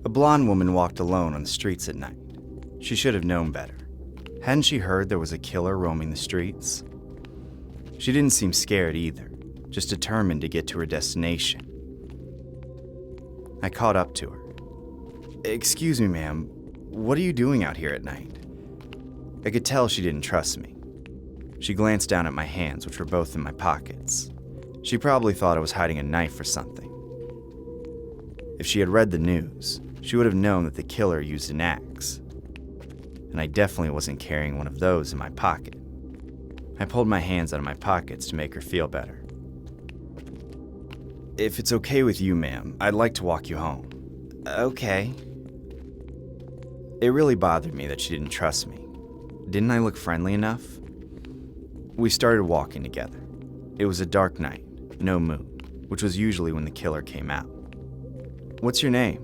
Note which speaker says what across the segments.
Speaker 1: A blonde woman walked alone on the streets at night. She should have known better. Hadn't she heard there was a killer roaming the streets? She didn't seem scared either, just determined to get to her destination. I caught up to her. "Excuse me, ma'am, what are you doing out here at night?" I could tell she didn't trust me. She glanced down at my hands, which were both in my pockets. She probably thought I was hiding a knife or something. If she had read the news, she would have known that the killer used an axe. And I definitely wasn't carrying one of those in my pocket. I pulled my hands out of my pockets to make her feel better. "If it's okay with you, ma'am, I'd like to walk you home." "Okay." It really bothered me that she didn't trust me. Didn't I look friendly enough? We started walking together. It was a dark night, no moon, which was usually when the killer came out. "What's your name?"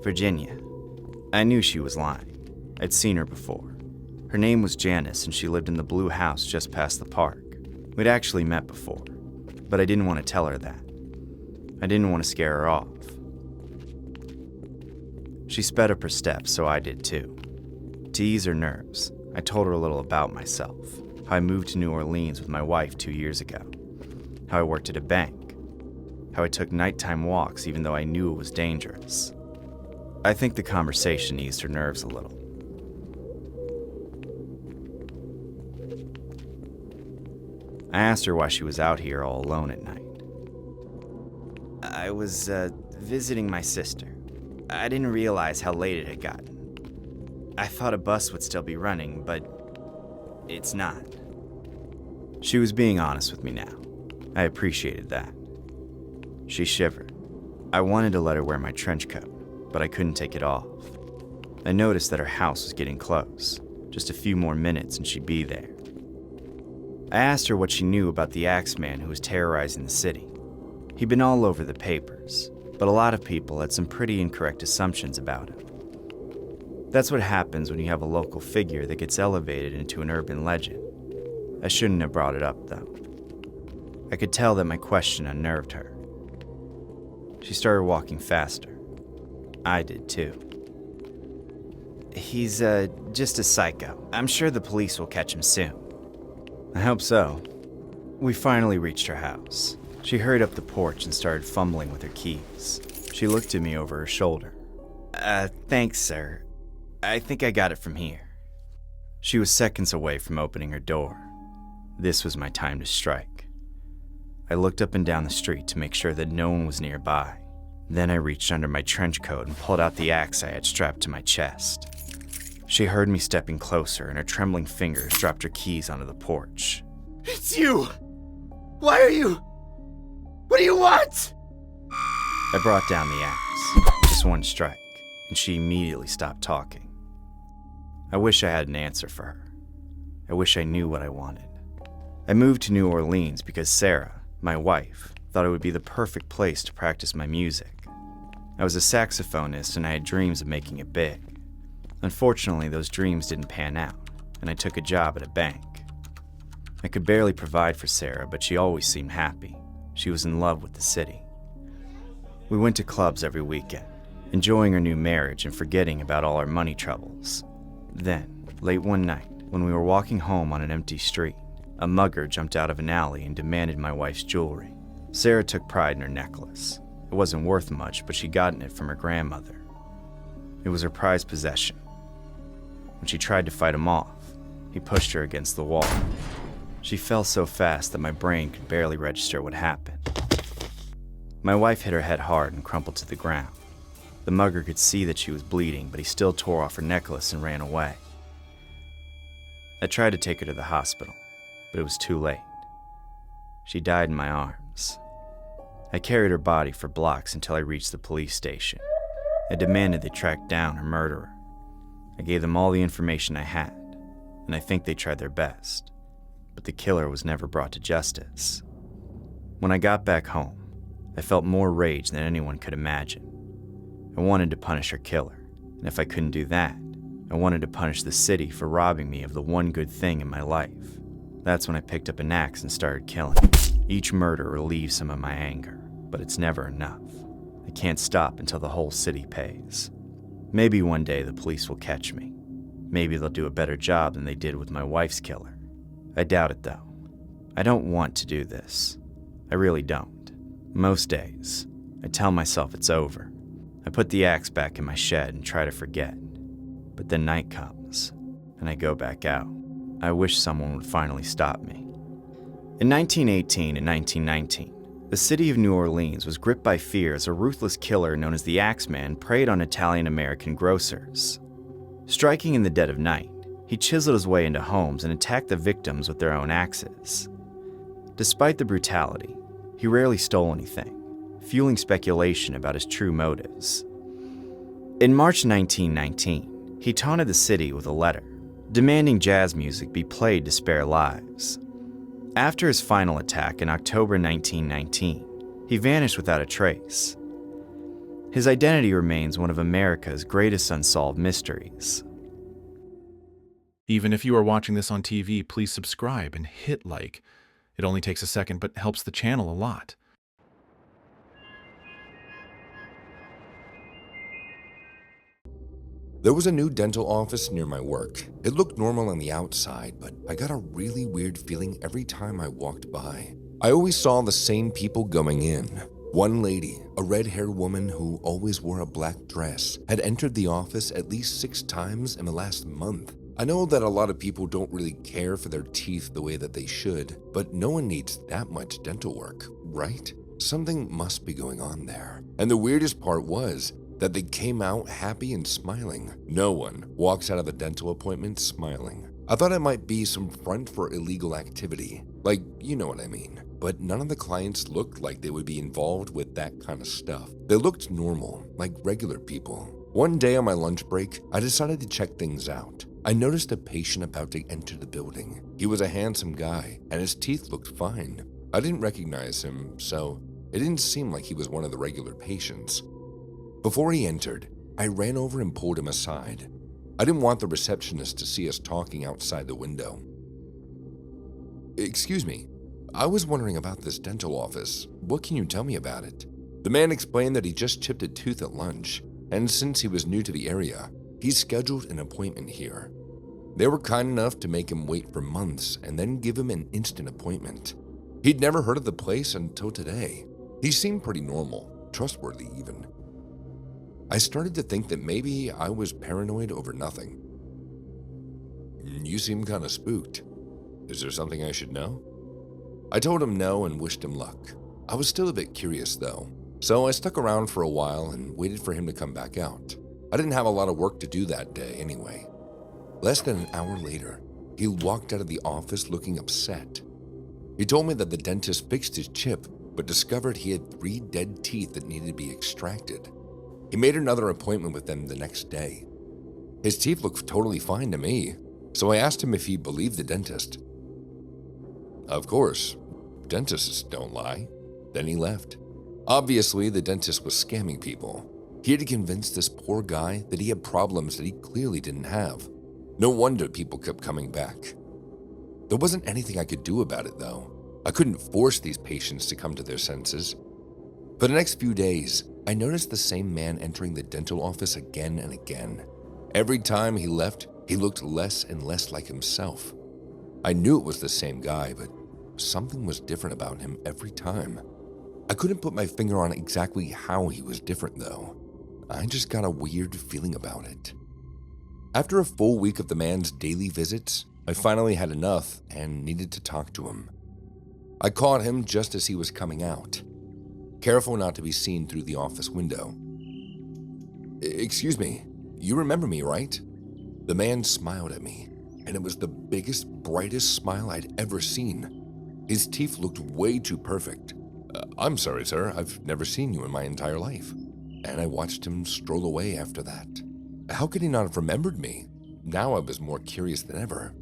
Speaker 1: "Virginia." I knew she was lying. I'd seen her before. Her name was Janice, and she lived in the blue house just past the park. We'd actually met before, but I didn't want to tell her that. I didn't want to scare her off. She sped up her steps, so I did too. To ease her nerves, I told her a little about myself, how I moved to New Orleans with my wife 2 years ago, how I worked at a bank, how I took nighttime walks even though I knew it was dangerous. I think the conversation eased her nerves a little. I asked her why she was out here all alone at night. "I was visiting my sister. I didn't realize how late it had gotten. I thought a bus would still be running, but it's not." She was being honest with me now. I appreciated that. She shivered. I wanted to let her wear my trench coat, but I couldn't take it off. I noticed that her house was getting close. Just a few more minutes and she'd be there. I asked her what she knew about the Axeman who was terrorizing the city. He'd been all over the papers, but a lot of people had some pretty incorrect assumptions about him. That's what happens when you have a local figure that gets elevated into an urban legend. I shouldn't have brought it up, though. I could tell that my question unnerved her. She started walking faster. I did too. "He's just a psycho. I'm sure the police will catch him soon." I hope so. We finally reached her house. She hurried up the porch and started fumbling with her keys. She looked at me over her shoulder. Thanks, sir. I think I got it from here." She was seconds away from opening her door. This was my time to strike. I looked up and down the street to make sure that no one was nearby. Then I reached under my trench coat and pulled out the axe I had strapped to my chest. She heard me stepping closer, and her trembling fingers dropped her keys onto the porch.
Speaker 2: "It's you! Why are you? What do you want?"
Speaker 1: I brought down the axe, just one strike, and she immediately stopped talking. I wish I had an answer for her. I wish I knew what I wanted. I moved to New Orleans because Sarah, my wife, thought it would be the perfect place to practice my music. I was a saxophonist and I had dreams of making it big. Unfortunately, those dreams didn't pan out, and I took a job at a bank. I could barely provide for Sarah, but she always seemed happy. She was in love with the city. We went to clubs every weekend, enjoying our new marriage and forgetting about all our money troubles. Then, late one night, when we were walking home on an empty street, a mugger jumped out of an alley and demanded my wife's jewelry. Sarah took pride in her necklace. It wasn't worth much, but she'd gotten it from her grandmother. It was her prized possession. When she tried to fight him off, he pushed her against the wall. She fell so fast that my brain could barely register what happened. My wife hit her head hard and crumpled to the ground. The mugger could see that she was bleeding, but he still tore off her necklace and ran away. I tried to take her to the hospital, but it was too late. She died in my arms. I carried her body for blocks until I reached the police station. I demanded they track down her murderer. I gave them all the information I had, and I think they tried their best, but the killer was never brought to justice. When I got back home, I felt more rage than anyone could imagine. I wanted to punish her killer, and if I couldn't do that, I wanted to punish the city for robbing me of the one good thing in my life. That's when I picked up an axe and started killing. Each murder relieves some of my anger, but it's never enough. I can't stop until the whole city pays. Maybe one day the police will catch me. Maybe they'll do a better job than they did with my wife's killer. I doubt it, though. I don't want to do this. I really don't. Most days, I tell myself it's over. I put the axe back in my shed and try to forget. But then night comes, and I go back out. I wish someone would finally stop me. In 1918 and 1919, the city of New Orleans was gripped by fear as a ruthless killer known as the Axeman preyed on Italian-American grocers. Striking in the dead of night, he chiseled his way into homes and attacked the victims with their own axes. Despite the brutality, he rarely stole anything, fueling speculation about his true motives. In March 1919, he taunted the city with a letter, demanding jazz music be played to spare lives. After his final attack in October 1919, he vanished without a trace. His identity remains one of America's greatest unsolved mysteries.
Speaker 3: Even if you are watching this on TV, please subscribe and hit like. It only takes a second, but helps the channel a lot.
Speaker 4: There was a new dental office near my work. It looked normal on the outside, but I got a really weird feeling every time I walked by. I always saw the same people going in. One lady, a red-haired woman who always wore a black dress, had entered the office at least 6 times in the last month. I know that a lot of people don't really care for their teeth the way that they should, but no one needs that much dental work, right? Something must be going on there. And the weirdest part was that they came out happy and smiling. No one walks out of a dental appointment smiling. I thought it might be some front for illegal activity. Like, you know what I mean. But none of the clients looked like they would be involved with that kind of stuff. They looked normal, like regular people. One day on my lunch break, I decided to check things out. I noticed a patient about to enter the building. He was a handsome guy, and his teeth looked fine. I didn't recognize him, so it didn't seem like he was one of the regular patients. Before he entered, I ran over and pulled him aside. I didn't want the receptionist to see us talking outside the window. "Excuse me, I was wondering about this dental office. What can you tell me about it?" The man explained that he just chipped a tooth at lunch, and since he was new to the area, he scheduled an appointment here. They were kind enough to make him wait for months and then give him an instant appointment. He'd never heard of the place until today. He seemed pretty normal, trustworthy even. I started to think that maybe I was paranoid over nothing. "You seem kind of spooked. Is there something I should know?" I told him no and wished him luck. I was still a bit curious though, so I stuck around for a while and waited for him to come back out. I didn't have a lot of work to do that day anyway. Less than an hour later, he walked out of the office looking upset. He told me that the dentist fixed his chip, but discovered he had 3 dead teeth that needed to be extracted. He made another appointment with them the next day. His teeth looked totally fine to me, so I asked him if he believed the dentist. Of course, dentists don't lie. Then he left. Obviously, the dentist was scamming people. He had to convince this poor guy that he had problems that he clearly didn't have. No wonder people kept coming back. There wasn't anything I could do about it though. I couldn't force these patients to come to their senses. For the next few days, I noticed the same man entering the dental office again and again. Every time he left, he looked less and less like himself. I knew it was the same guy, but something was different about him every time. I couldn't put my finger on exactly how he was different though. I just got a weird feeling about it. After a full week of the man's daily visits, I finally had enough and needed to talk to him. I caught him just as he was coming out, careful not to be seen through the office window. "Excuse me, you remember me, right?" The man smiled at me, and it was the biggest, brightest smile I'd ever seen. His teeth looked way too perfect. "I'm sorry, sir, I've never seen you in my entire life." And I watched him stroll away after that. How could he not have remembered me? Now I was more curious than ever.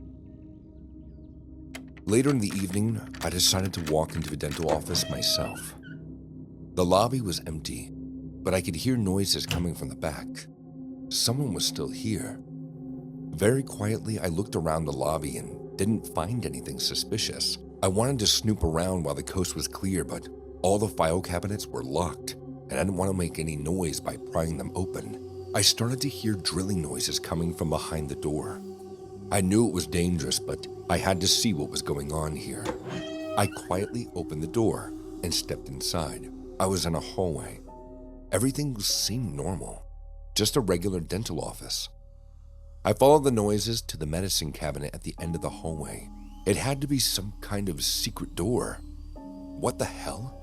Speaker 4: Later in the evening, I decided to walk into the dental office myself. The lobby was empty, but I could hear noises coming from the back. Someone was still here. Very quietly, I looked around the lobby and didn't find anything suspicious. I wanted to snoop around while the coast was clear, but all the file cabinets were locked, and I didn't want to make any noise by prying them open. I started to hear drilling noises coming from behind the door. I knew it was dangerous, but I had to see what was going on here. I quietly opened the door and stepped inside. I was in a hallway. Everything seemed normal, just a regular dental office. I followed the noises to the medicine cabinet at the end of the hallway. It had to be some kind of secret door. What the hell?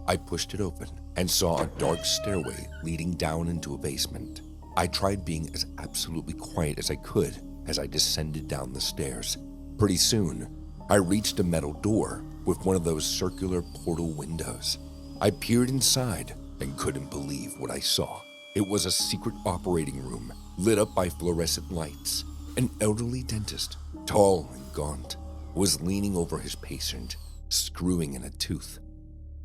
Speaker 4: I pushed it open and saw a dark stairway leading down into a basement. I tried being as absolutely quiet as I could as I descended down the stairs. Pretty soon, I reached a metal door with one of those circular portal windows. I peered inside and couldn't believe what I saw. It was a secret operating room lit up by fluorescent lights. An elderly dentist, tall and gaunt, was leaning over his patient, screwing in a tooth.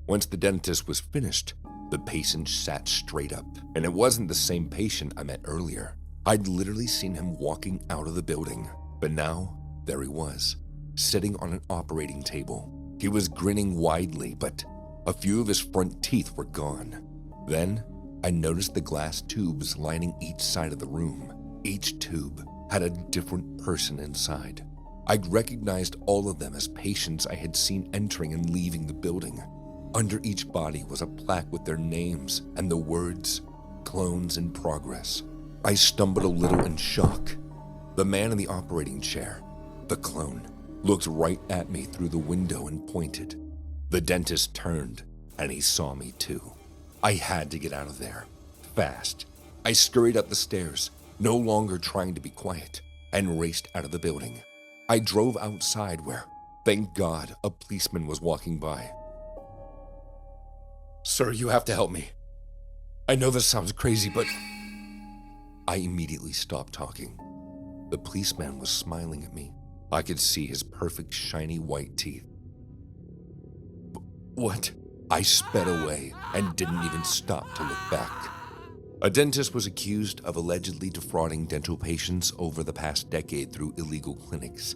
Speaker 4: Once the dentist was finished, the patient sat straight up, and it wasn't the same patient I met earlier. I'd literally seen him walking out of the building, but now there he was, sitting on an operating table. He was grinning widely, but a few of his front teeth were gone. Then I noticed the glass tubes lining each side of the room. Each tube had a different person inside. I'd recognized all of them as patients I had seen entering and leaving the building. Under each body was a plaque with their names and the words, "Clones in progress." I stumbled a little in shock. The man in the operating chair, the clone, looked right at me through the window and pointed. The dentist turned, and he saw me too. I had to get out of there, fast. I scurried up the stairs, no longer trying to be quiet, and raced out of the building. I drove outside where, thank God, a policeman was walking by. "Sir, you have to help me. I know this sounds crazy, but..." I immediately stopped talking. The policeman was smiling at me. I could see his perfect, shiny white teeth. "What?" I sped away and didn't even stop to look back. A dentist was accused of allegedly defrauding dental patients over the past decade through illegal clinics.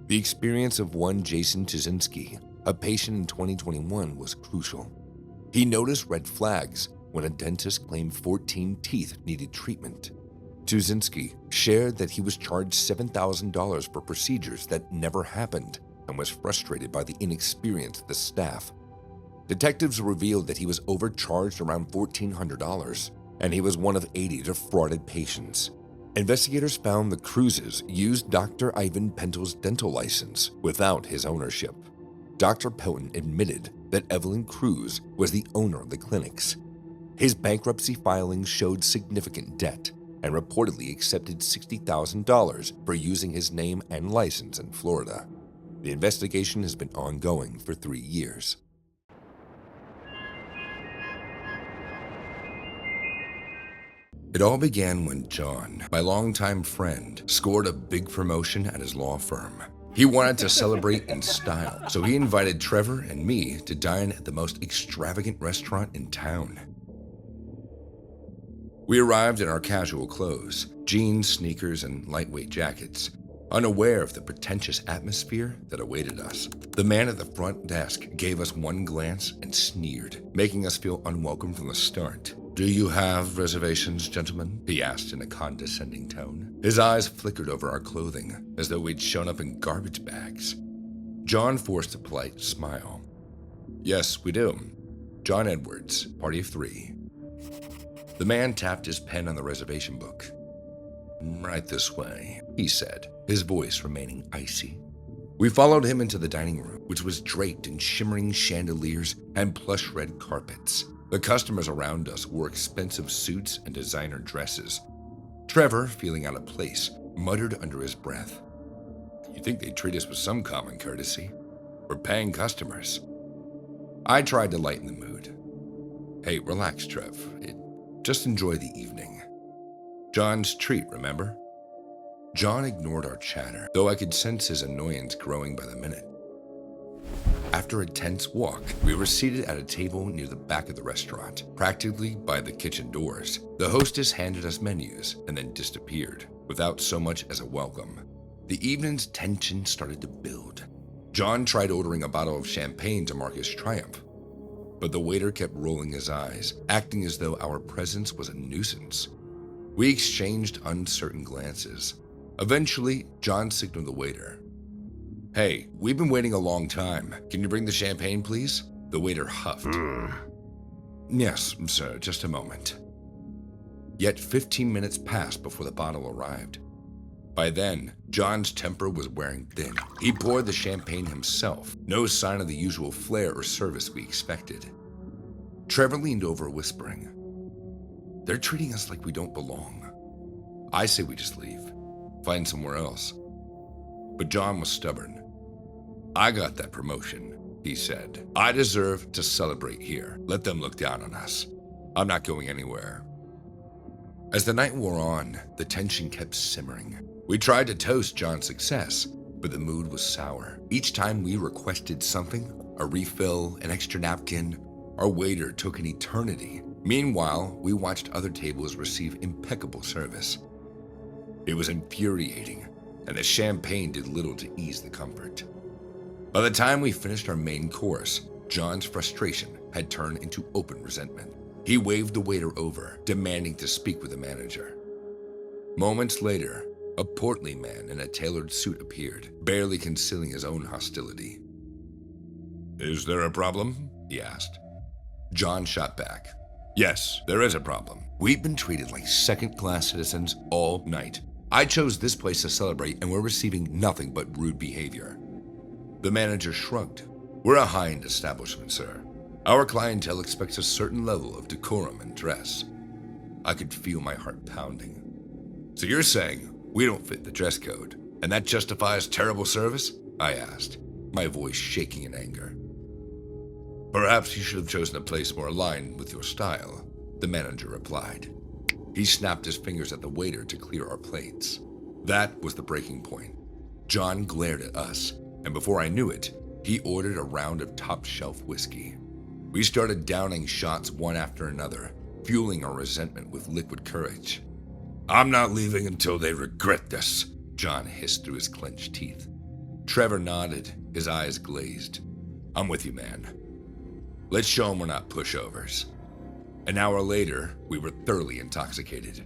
Speaker 4: The experience of one Jason Tuzinski, a patient in 2021, was crucial. He noticed red flags when a dentist claimed 14 teeth needed treatment. Tuzinski shared that he was charged $7,000 for procedures that never happened and was frustrated by the inexperience of the staff. Detectives revealed that he was overcharged around $1,400, and he was one of 80 defrauded patients. Investigators found the Cruzes used Dr. Ivan Pentel's dental license without his ownership. Dr. Pelton admitted that Evelyn Cruz was the owner of the clinics. His bankruptcy filings showed significant debt and reportedly accepted $60,000 for using his name and license in Florida. The investigation has been ongoing for 3 years. It all began when John, my longtime friend, scored a big promotion at his law firm. He wanted to celebrate in style, so he invited Trevor and me to dine at the most extravagant restaurant in town. We arrived in our casual clothes, jeans, sneakers, and lightweight jackets, unaware of the pretentious atmosphere that awaited us. The man at the front desk gave us one glance and sneered, making us feel unwelcome from the start. "Do you have reservations, gentlemen?" he asked in a condescending tone. His eyes flickered over our clothing, as though we'd shown up in garbage bags. John forced a polite smile. "Yes, we do. John Edwards, party of 3. The man tapped his pen on the reservation book. "Right this way," he said, his voice remaining icy. We followed him into the dining room, which was draped in shimmering chandeliers and plush red carpets. The customers around us wore expensive suits and designer dresses. Trevor, feeling out of place, muttered under his breath, "You'd think they'd treat us with some common courtesy. We're paying customers." I tried to lighten the mood. "Hey, relax, Trev. Just enjoy the evening. John's treat, remember?" John ignored our chatter, though I could sense his annoyance growing by the minute. After a tense walk, we were seated at a table near the back of the restaurant, practically by the kitchen doors. The hostess handed us menus and then disappeared, without so much as a welcome. The evening's tension started to build. John tried ordering a bottle of champagne to mark his triumph. but the waiter kept rolling his eyes, acting as though our presence was a nuisance. We exchanged uncertain glances. Eventually, John signaled the waiter. "Hey, we've been waiting a long time. Can you bring the champagne, please?" The waiter huffed. "Yes, sir, just a moment." Yet 15 minutes passed before the bottle arrived. By then, John's temper was wearing thin. He poured the champagne himself, no sign of the usual flair or service we expected. Trevor leaned over, whispering, "They're treating us like we don't belong. I say we just leave, find somewhere else." But John was stubborn. "I got that promotion," he said. "I deserve to celebrate here. Let them look down on us. I'm not going anywhere." As the night wore on, the tension kept simmering. We tried to toast John's success, but the mood was sour. Each time we requested something, a refill, an extra napkin, our waiter took an eternity. Meanwhile, we watched other tables receive impeccable service. It was infuriating, and the champagne did little to ease the comfort. By the time we finished our main course, John's frustration had turned into open resentment. He waved the waiter over, demanding to speak with the manager. Moments later, a portly man in a tailored suit appeared, barely concealing his own hostility. "Is there a problem?" he asked. John shot back. "Yes, there is a problem. We've been treated like second-class citizens all night. I chose this place to celebrate, and we're receiving nothing but rude behavior." The manager shrugged. "We're a high-end establishment, sir. Our clientele expects a certain level of decorum and dress." I could feel my heart pounding. "So you're saying we don't fit the dress code, and that justifies terrible service?" I asked, my voice shaking in anger. "Perhaps you should have chosen a place more aligned with your style," the manager replied. He snapped his fingers at the waiter to clear our plates. That was the breaking point. John glared at us, and before I knew it, he ordered a round of top-shelf whiskey. We started downing shots one after another, fueling our resentment with liquid courage. "I'm not leaving until they regret this," John hissed through his clenched teeth. Trevor nodded, his eyes glazed. "I'm with you, man. Let's show them we're not pushovers." An hour later, we were thoroughly intoxicated.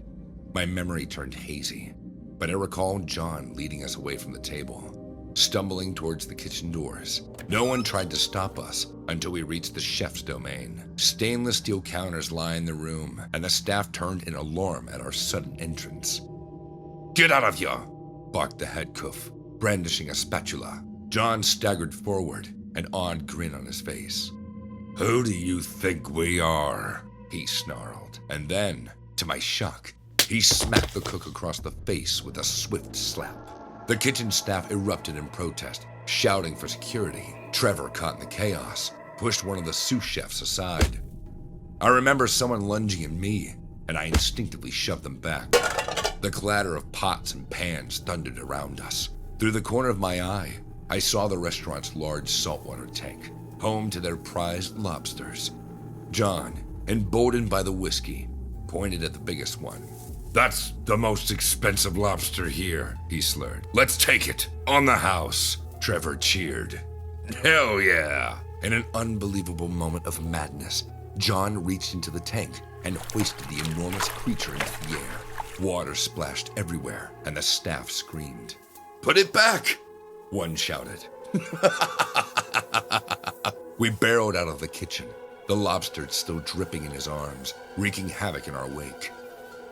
Speaker 4: My memory turned hazy, but I recalled John leading us away from the table, stumbling towards the kitchen doors. No one tried to stop us until we reached the chef's domain. Stainless steel counters lined the room, and the staff turned in alarm at our sudden entrance. "Get out of here!" barked the head cook, brandishing a spatula. John staggered forward, an odd grin on his face. "Who do you think we are?" he snarled. And then, to my shock, he smacked the cook across the face with a swift slap. The kitchen staff erupted in protest, shouting for security. Trevor, caught in the chaos, pushed one of the sous chefs aside. I remember someone lunging at me, and I instinctively shoved them back. The clatter of pots and pans thundered around us. Through the corner of my eye, I saw the restaurant's large saltwater tank, home to their prized lobsters. John, emboldened by the whiskey, pointed at the biggest one. "That's the most expensive lobster here," he slurred. "Let's take it, on the house." Trevor cheered. "Hell yeah!" In an unbelievable moment of madness, John reached into the tank and hoisted the enormous creature into the air. Water splashed everywhere, and the staff screamed. "Put it back!" one shouted. We barreled out of the kitchen, the lobster still dripping in his arms, wreaking havoc in our wake.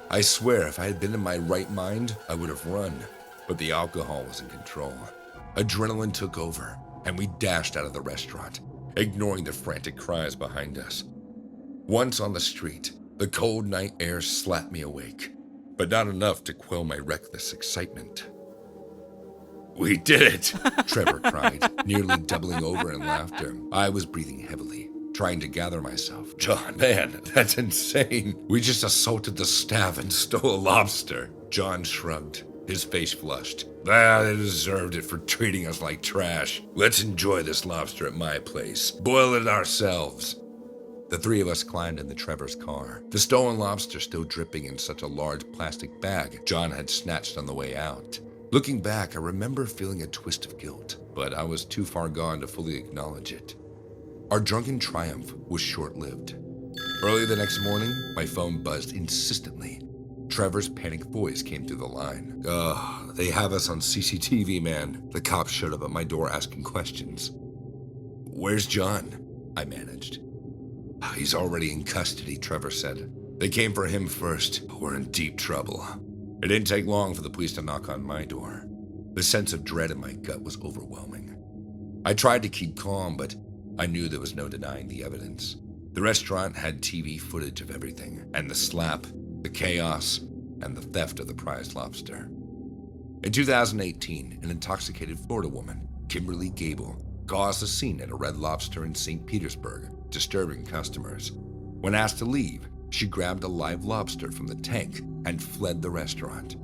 Speaker 4: I swear if I had been in my right mind, I would have run, but the alcohol was in control. Adrenaline took over, and we dashed out of the restaurant, ignoring the frantic cries behind us. Once on the street, the cold night air slapped me awake, but not enough to quell my reckless excitement. "We did it!" Trevor cried, nearly doubling over in laughter. I was breathing heavily, trying to gather myself. "John, man, that's insane. We just assaulted the staff and stole a lobster." John shrugged, his face flushed. They deserved it for treating us like trash. Let's enjoy this lobster at my place. Boil it ourselves. The three of us climbed into Trevor's car, the stolen lobster still dripping in such a large plastic bag John had snatched on the way out. Looking back, I remember feeling a twist of guilt, but I was too far gone to fully acknowledge it. Our drunken triumph was short-lived. Early the next morning, my phone buzzed insistently. Trevor's panicked voice came through the line. Ugh, they have us on CCTV, man. The cops showed up at my door asking questions. Where's John? I managed. He's already in custody, Trevor said. They came for him first. We're in deep trouble. It didn't take long for the police to knock on my door. The sense of dread in my gut was overwhelming. I tried to keep calm, but I knew there was no denying the evidence. The restaurant had TV footage of everything, and the slap, the chaos, and the theft of the prized lobster. In 2018, an intoxicated Florida woman, Kimberly Gable, caused a scene at a Red Lobster in St. Petersburg, disturbing customers. When asked to leave, she grabbed a live lobster from the tank and fled the restaurant.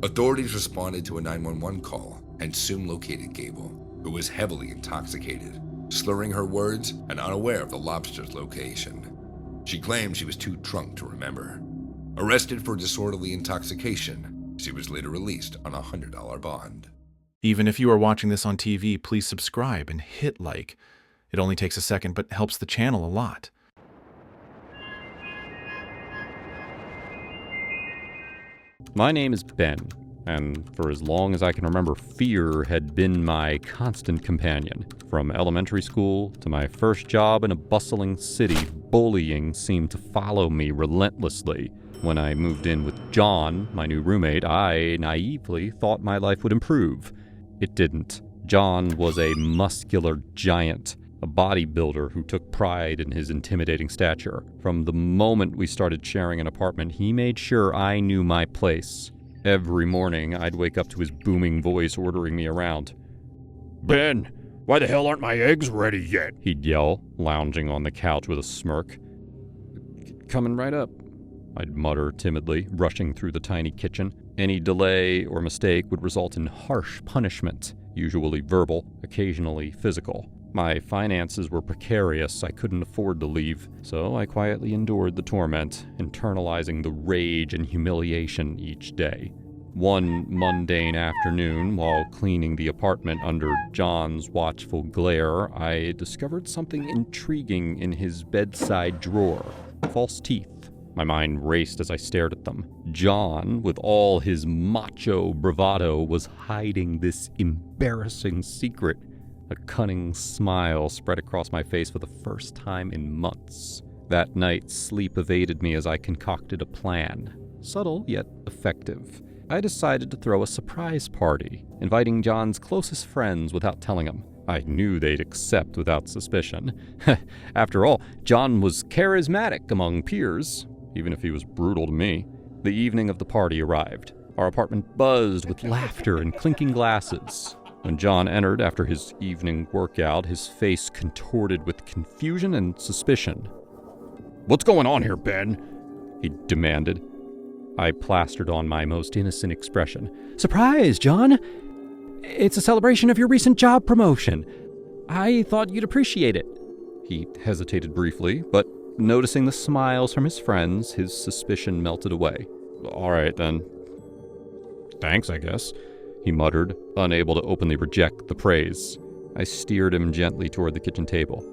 Speaker 4: Authorities responded to a 911 call and soon located Gable, who was heavily intoxicated, slurring her words and unaware of the lobster's location. She claimed she was too drunk to remember. Arrested for disorderly intoxication, she was later released on a $100 bond.
Speaker 3: Even if you are watching this on TV, please subscribe and hit like. It only takes a second, but helps the channel a lot.
Speaker 5: My name is Ben, and for as long as I can remember, fear had been my constant companion. From elementary school to my first job in a bustling city, bullying seemed to follow me relentlessly. When I moved in with John, my new roommate, I naively thought my life would improve. It didn't. John was a muscular giant, a bodybuilder who took pride in his intimidating stature. From the moment we started sharing an apartment, he made sure I knew my place. Every morning, I'd wake up to his booming voice ordering me around.
Speaker 6: Ben, why the hell aren't my eggs ready yet?
Speaker 5: He'd yell, lounging on the couch with a smirk. Coming right up, I'd mutter timidly, rushing through the tiny kitchen. Any delay or mistake would result in harsh punishment, usually verbal, occasionally physical. My finances were precarious. I couldn't afford to leave, so I quietly endured the torment, internalizing the rage and humiliation each day. One mundane afternoon, while cleaning the apartment under John's watchful glare, I discovered something intriguing in his bedside drawer: false teeth. My mind raced as I stared at them. John, with all his macho bravado, was hiding this embarrassing secret. A cunning smile spread across my face for the first time in months. That night, sleep evaded me as I concocted a plan. Subtle, yet effective. I decided to throw a surprise party, inviting John's closest friends without telling them. I knew they'd accept without suspicion. After all, John was charismatic among peers, even if he was brutal to me. The evening of the party arrived. Our apartment buzzed with laughter and clinking glasses. When John entered after his evening workout, his face contorted with confusion and suspicion.
Speaker 6: What's going on here, Ben?
Speaker 5: He demanded. I plastered on my most innocent expression. Surprise, John! It's a celebration of your recent job promotion. I thought you'd appreciate it. He hesitated briefly, but noticing the smiles from his friends, his suspicion melted away.
Speaker 6: All right, then. Thanks, I guess,
Speaker 5: he muttered, unable to openly reject the praise. I steered him gently toward the kitchen table.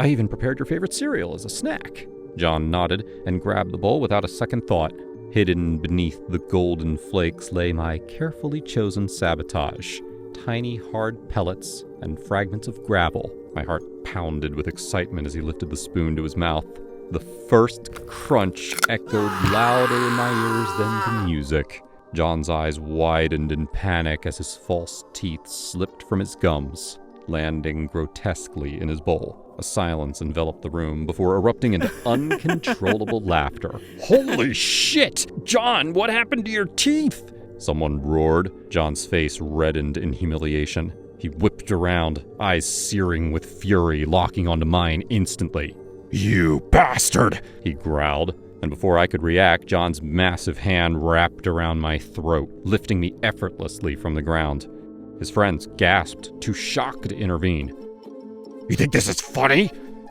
Speaker 5: I even prepared your favorite cereal as a snack. John nodded and grabbed the bowl without a second thought. Hidden beneath the golden flakes lay my carefully chosen sabotage. Tiny, hard pellets and fragments of gravel. My heart pounded with excitement as he lifted the spoon to his mouth. The first crunch echoed louder in my ears than the music. John's eyes widened in panic as his false teeth slipped from his gums, landing grotesquely in his bowl. A silence enveloped the room before erupting into uncontrollable laughter.
Speaker 6: Holy shit! John, what happened to your teeth?
Speaker 5: Someone roared. John's face reddened in humiliation. He whipped around, eyes searing with fury, locking onto mine instantly.
Speaker 6: You bastard!
Speaker 5: He growled, and before I could react, John's massive hand wrapped around my throat, lifting me effortlessly from the ground. His friends gasped, too shocked to intervene.
Speaker 6: You think this is funny?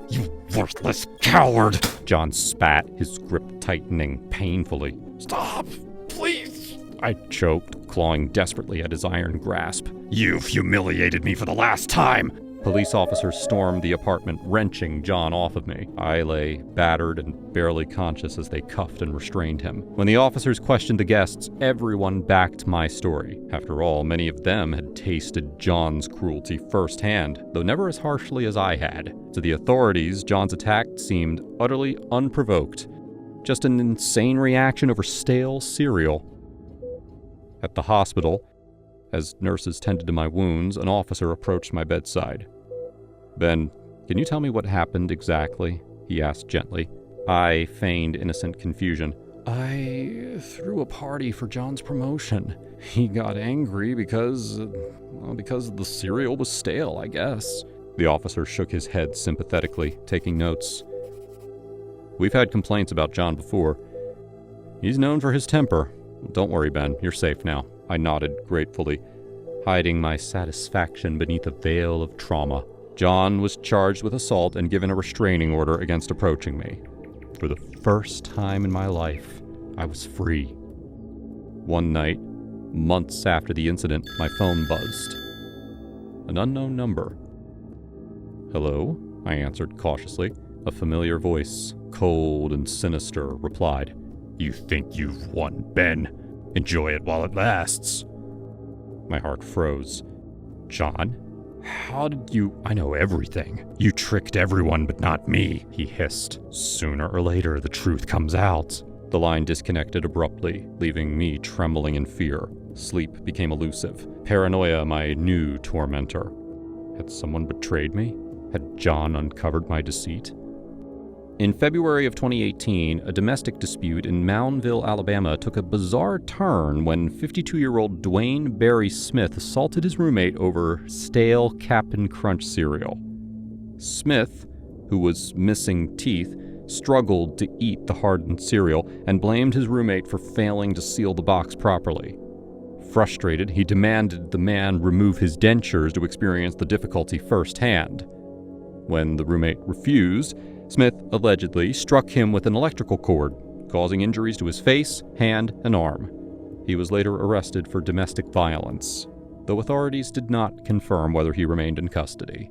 Speaker 6: You worthless coward!
Speaker 5: John spat, his grip tightening painfully.
Speaker 6: Stop, please!
Speaker 5: I choked, clawing desperately at his iron grasp.
Speaker 6: You've humiliated me for the last time.
Speaker 5: Police officers stormed the apartment, wrenching John off of me. I lay battered and barely conscious as they cuffed and restrained him. When the officers questioned the guests, everyone backed my story. After all, many of them had tasted John's cruelty firsthand, though never as harshly as I had. To the authorities, John's attack seemed utterly unprovoked. Just an insane reaction over stale cereal. At the hospital, as nurses tended to my wounds, an officer approached my bedside. "Ben, can you tell me what happened exactly?" he asked gently. I feigned innocent confusion. "I threw a party for John's promotion. He got angry because the cereal was stale, I guess." The officer shook his head sympathetically, taking notes. "We've had complaints about John before. He's known for his temper. Don't worry, Ben, you're safe now." I nodded gratefully, hiding my satisfaction beneath a veil of trauma. John was charged with assault and given a restraining order against approaching me. For the first time in my life, I was free. One night, months after the incident, my phone buzzed. An unknown number. "Hello?" I answered cautiously. A familiar voice, cold and sinister, replied.
Speaker 6: You think you've won, Ben. Enjoy it while it lasts.
Speaker 5: My heart froze.
Speaker 6: "John? How did you... I know everything. You tricked everyone but not me," he hissed. "Sooner or later, the truth comes out."
Speaker 5: The line disconnected abruptly, leaving me trembling in fear. Sleep became elusive. Paranoia, my new tormentor. Had someone betrayed me? Had John uncovered my deceit? In February of 2018, a domestic dispute in Moundville, Alabama took a bizarre turn when 52-year-old Dwayne Barry Smith assaulted his roommate over stale Cap'n Crunch cereal. Smith, who was missing teeth, struggled to eat the hardened cereal and blamed his roommate for failing to seal the box properly. Frustrated, he demanded the man remove his dentures to experience the difficulty firsthand. When the roommate refused, Smith allegedly struck him with an electrical cord, causing injuries to his face, hand, and arm. He was later arrested for domestic violence, though authorities did not confirm whether he remained in custody.